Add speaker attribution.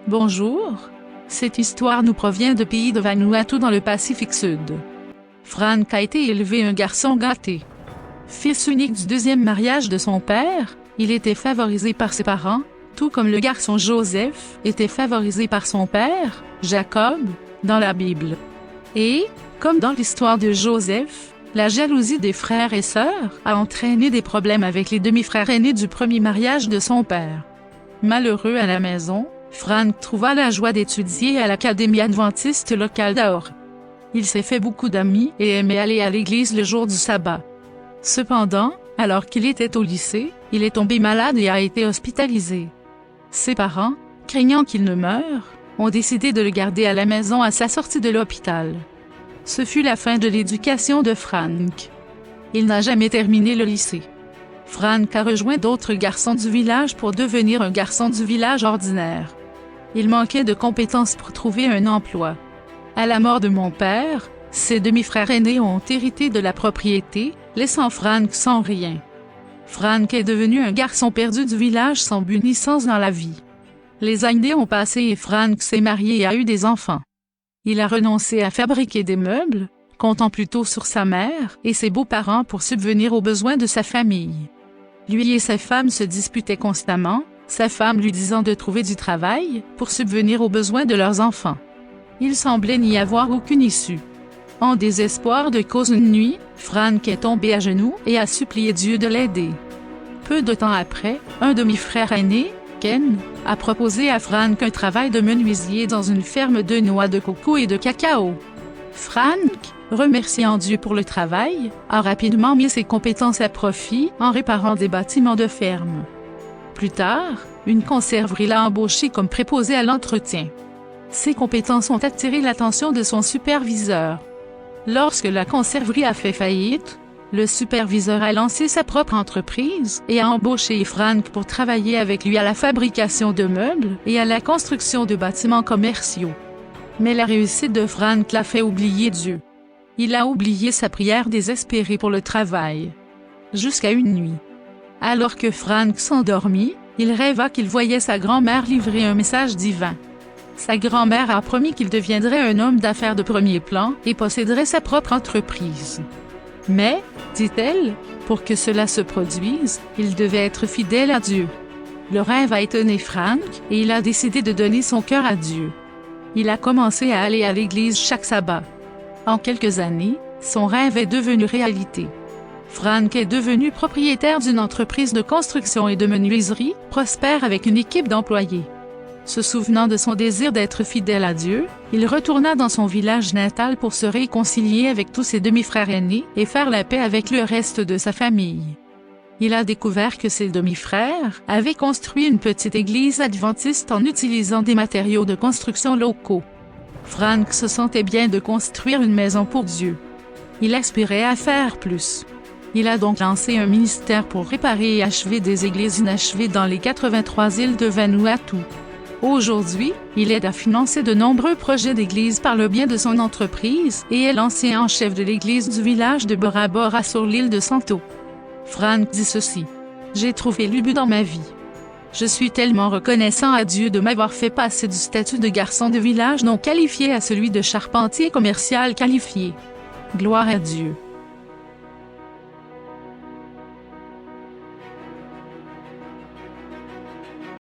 Speaker 1: Bonjour. Cette histoire nous provient du pays de Vanuatu dans le Pacifique Sud. Frank a été élevé un garçon gâté. Fils unique du deuxième mariage de son père, il était favorisé par ses parents, tout comme le garçon Joseph était favorisé par son père, Jacob, dans la Bible. Et, comme dans l'histoire de Joseph, la jalousie des frères et sœurs a entraîné des problèmes avec les demi-frères aînés du premier mariage de son père. Malheureux à la maison, Frank trouva la joie d'étudier à l'Académie adventiste locale d'Aur. Il s'est fait beaucoup d'amis et aimait aller à l'église le jour du sabbat. Cependant, alors qu'il était au lycée, il est tombé malade et a été hospitalisé. Ses parents, craignant qu'il ne meure, ont décidé de le garder à la maison à sa sortie de l'hôpital. Ce fut la fin de l'éducation de Frank. Il n'a jamais terminé le lycée. Frank a rejoint d'autres garçons du village pour devenir un garçon du village ordinaire. Il manquait de compétences pour trouver un emploi. À la mort de mon père, ses demi-frères aînés ont hérité de la propriété, laissant Frank sans rien. Frank est devenu un garçon perdu du village sans but ni sens dans la vie. Les années ont passé et Frank s'est marié et a eu des enfants. Il a renoncé à fabriquer des meubles, comptant plutôt sur sa mère et ses beaux-parents pour subvenir aux besoins de sa famille. Lui et sa femme se disputaient constamment, sa femme lui disant de trouver du travail pour subvenir aux besoins de leurs enfants. Il semblait n'y avoir aucune issue. En désespoir de cause une nuit, Frank est tombé à genoux et a supplié Dieu de l'aider. Peu de temps après, un demi-frère aîné, Ken, a proposé à Frank un travail de menuisier dans une ferme de noix de coco et de cacao. Frank, remerciant Dieu pour le travail, a rapidement mis ses compétences à profit en réparant des bâtiments de ferme. Plus tard, une conserverie l'a embauché comme préposé à l'entretien. Ses compétences ont attiré l'attention de son superviseur. Lorsque la conserverie a fait faillite, le superviseur a lancé sa propre entreprise et a embauché Frank pour travailler avec lui à la fabrication de meubles et à la construction de bâtiments commerciaux. Mais la réussite de Frank l'a fait oublier Dieu. Il a oublié sa prière désespérée pour le travail. Jusqu'à une nuit. Alors que Frank s'endormit, il rêva qu'il voyait sa grand-mère livrer un message divin. Sa grand-mère a promis qu'il deviendrait un homme d'affaires de premier plan et posséderait sa propre entreprise. Mais, dit-elle, pour que cela se produise, il devait être fidèle à Dieu. Le rêve a étonné Frank et il a décidé de donner son cœur à Dieu. Il a commencé à aller à l'église chaque sabbat. En quelques années, son rêve est devenu réalité. Frank est devenu propriétaire d'une entreprise de construction et de menuiserie, prospère avec une équipe d'employés. Se souvenant de son désir d'être fidèle à Dieu, il retourna dans son village natal pour se réconcilier avec tous ses demi-frères aînés et faire la paix avec le reste de sa famille. Il a découvert que ses demi-frères avaient construit une petite église adventiste en utilisant des matériaux de construction locaux. Frank se sentait bien de construire une maison pour Dieu. Il aspirait à faire plus. Il a donc lancé un ministère pour réparer et achever des églises inachevées dans les 83 îles de Vanuatu. Aujourd'hui, il aide à financer de nombreux projets d'église par le biais de son entreprise et est l'ancien en chef de l'église du village de Bora Bora sur l'île de Santo. Frank dit ceci. « J'ai trouvé le but dans ma vie. Je suis tellement reconnaissant à Dieu de m'avoir fait passer du statut de garçon de village non qualifié à celui de charpentier commercial qualifié. Gloire à Dieu. »